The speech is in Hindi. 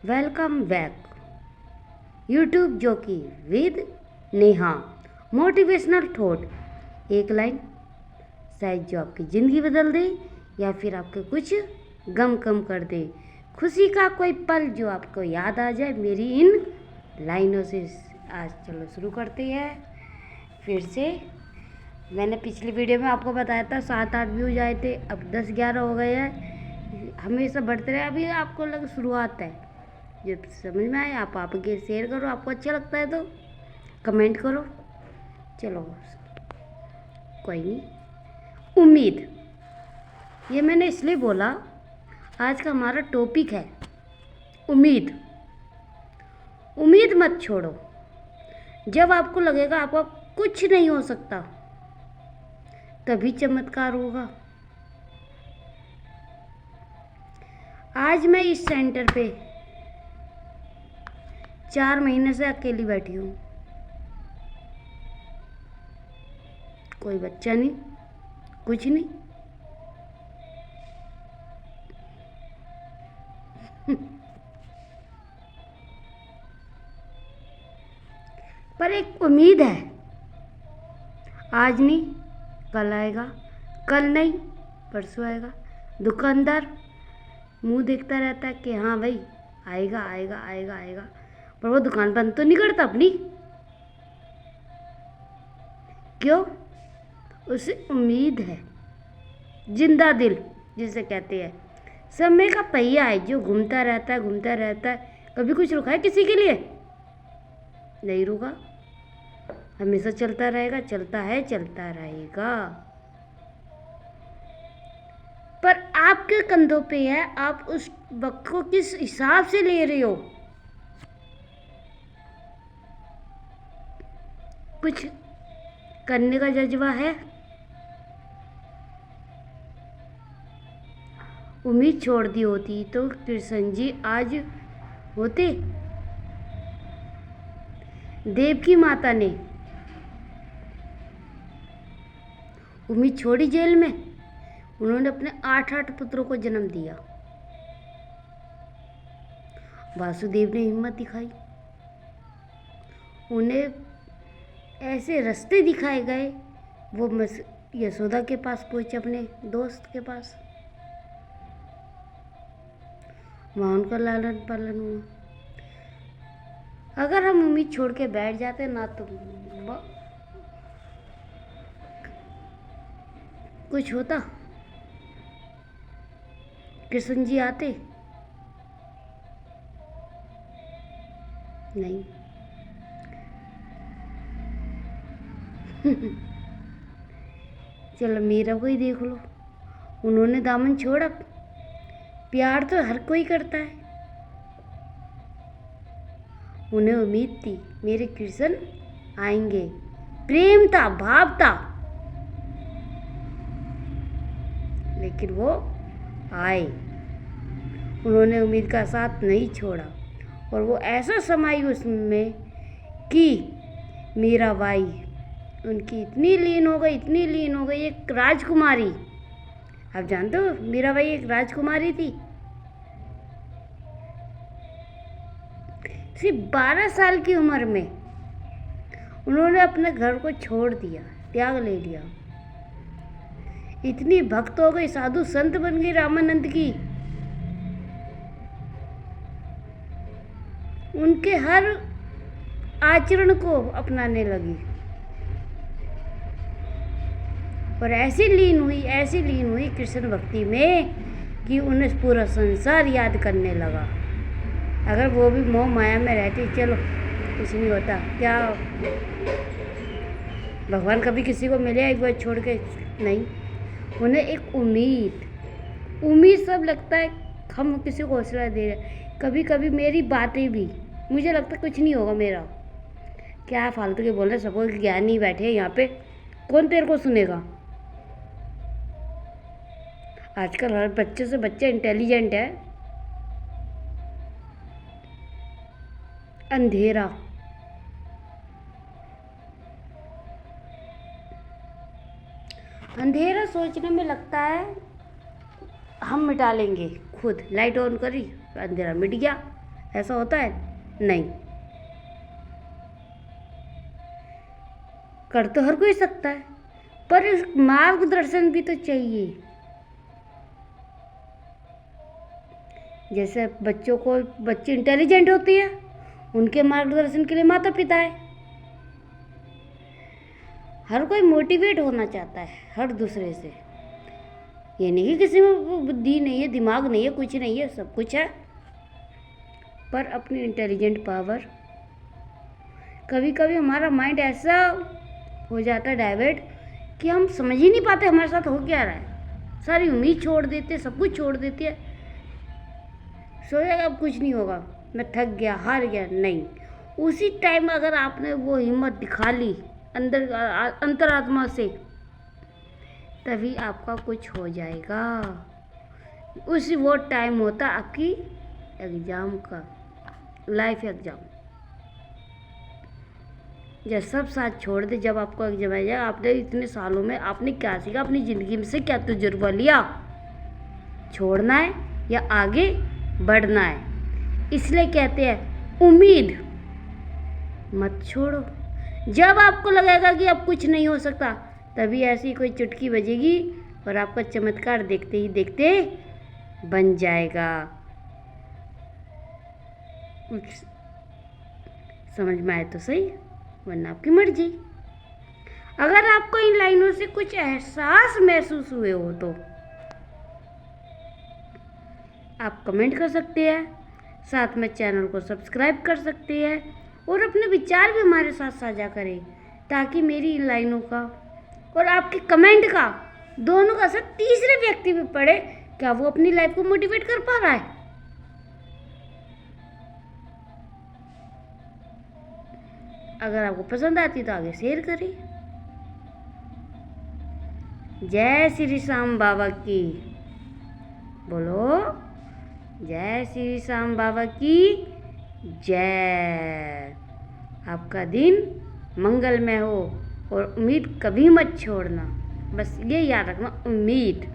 वेलकम बैक यूट्यूब जोकी विद नेहा। मोटिवेशनल थॉट, एक लाइन शायद जो आपकी ज़िंदगी बदल दे या फिर आपके कुछ गम कम कर दे। खुशी का कोई पल जो आपको याद आ जाए मेरी इन लाइनों से। आज चलो शुरू करते हैं फिर से। मैंने पिछली वीडियो में आपको बताया था 7-8 व्यूज आए थे, अब 10-11 हो गए हैं। हमेशा बढ़ते रहे। अभी आपको लग शुरुआत है, जब समझ में आए आप आगे शेयर करो। आपको अच्छा लगता है तो कमेंट करो। चलो कोई नहीं। उम्मीद, ये मैंने इसलिए बोला, आज का हमारा टॉपिक है उम्मीद। उम्मीद मत छोड़ो। जब आपको लगेगा आपको कुछ नहीं हो सकता, तभी चमत्कार होगा। आज मैं इस सेंटर पे 4 महीने से अकेली बैठी हूँ। कोई बच्चा नहीं, कुछ नहीं। पर एक उम्मीद है, आज नहीं कल आएगा, कल नहीं परसों आएगा। दुकानदार मुंह देखता रहता है कि हाँ भाई आएगा आएगा आएगा आएगा, पर वो दुकान बंद तो नहीं करता अपनी। क्यों? उसे उम्मीद है। जिंदा दिल जिसे कहते हैं, समय का पहिया है जो घूमता रहता है घूमता रहता है। कभी कुछ रुका है किसी के लिए? नहीं रुका, हमेशा चलता रहेगा, चलता है चलता रहेगा। पर आपके कंधों पे है, आप उस वक्त को किस हिसाब से ले रहे हो। कुछ करने का जज्बा है? उम्मीद छोड़ दी होती तो कृष्ण जी आज होते। देवकी माता ने उम्मीद छोड़ी जेल में। उन्होंने अपने 8-8 पुत्रों को जन्म दिया। वासुदेव ने हिम्मत दिखाई, उन्हें ऐसे रास्ते दिखाए गए। वो यशोदा के पास पहुंचे, अपने दोस्त के पास। वहाँ उनका लालन पालन हुआ। अगर हम उम्मीद छोड़ के बैठ जाते ना तो कुछ होता। कृष्ण जी आते नहीं। चलो मीरा को ही देख लो, उन्होंने दामन छोड़ा। प्यार तो हर कोई करता है। उन्हें उम्मीद थी मेरे कृष्ण आएंगे, प्रेम था, भाव था, लेकिन वो आए। उन्होंने उम्मीद का साथ नहीं छोड़ा और वो ऐसा समाई उसमें कि मीराबाई उनकी इतनी लीन हो गई, इतनी लीन हो गई। एक राजकुमारी, आप जानते हो मीराबाई एक राजकुमारी थी। सिर्फ 12 साल की उम्र में उन्होंने अपने घर को छोड़ दिया, त्याग ले लिया। इतनी भक्त हो गई, साधु संत बन गई रामानंद की। उनके हर आचरण को अपनाने लगी और ऐसी लीन हुई कृष्ण भक्ति में कि उन्हें पूरा संसार याद करने लगा। अगर वो भी मोह माया में रहती, चलो कुछ नहीं होता क्या। भगवान कभी किसी को मिले एक बार छोड़ के? नहीं। उन्हें एक उम्मीद सब लगता है हम किसी को हौसला दे रहे। कभी कभी मेरी बातें भी मुझे लगता है कुछ नहीं होगा मेरा, क्या फालतू के बोल रहे। सबको ज्ञानी बैठे हैं यहाँ पे, कौन तेरे को सुनेगा। आजकल हर बच्चे से बच्चा इंटेलिजेंट है। अंधेरा सोचने में लगता है हम मिटा लेंगे खुद। लाइट ऑन करी, अंधेरा मिट गया। ऐसा होता है? नहीं। कर तो हर कोई सकता है, पर इस मार्गदर्शन भी तो चाहिए। जैसे बच्चे इंटेलिजेंट होती है, उनके मार्गदर्शन के लिए माता पिता है। हर कोई मोटिवेट होना चाहता है हर दूसरे से। ये नहीं कि किसी में बुद्धि नहीं है, दिमाग नहीं है, कुछ नहीं है, सब कुछ है, पर अपनी इंटेलिजेंट पावर। कभी कभी हमारा माइंड ऐसा हो जाता है डाइवर्ट कि हम समझ ही नहीं पाते हमारे साथ हो क्या रहा है। सारी उम्मीद छोड़ देते, सब कुछ छोड़ देती है, सोचेगा अब कुछ नहीं होगा, मैं थक गया, हार गया। नहीं, उसी टाइम अगर आपने वो हिम्मत दिखा ली अंतरात्मा से, तभी आपका कुछ हो जाएगा। उसी वो टाइम होता आपकी एग्ज़ाम का, लाइफ एग्ज़ाम। जब सब साथ छोड़ दे, जब आपको एग्जाम आ जाए, आपने इतने सालों में आपने क्या सीखा, अपनी ज़िंदगी में से क्या तजुर्बा लिया, छोड़ना है या आगे बढ़ना है। इसलिए कहते हैं उम्मीद मत छोड़ो। जब आपको लगेगा कि अब कुछ नहीं हो सकता, तभी ऐसी कोई चुटकी बजेगी और आपका चमत्कार देखते ही देखते बन जाएगा। कुछ समझ में आए तो सही, वरना आपकी मर्जी। अगर आपको इन लाइनों से कुछ एहसास महसूस हुए हो तो आप कमेंट कर सकते हैं, साथ में चैनल को सब्सक्राइब कर सकते हैं और अपने विचार भी हमारे साथ साझा करें, ताकि मेरी इन लाइनों का और आपके कमेंट का दोनों का असर तीसरे व्यक्ति पे पड़े। क्या वो अपनी लाइफ को मोटिवेट कर पा रहा है? अगर आपको पसंद आती तो आगे शेयर करें। जय श्री श्याम बाबा की, बोलो जय श्री श्याम बाबा की जय। आपका दिन मंगलमय हो और उम्मीद कभी मत छोड़ना। बस ये याद रखना, उम्मीद।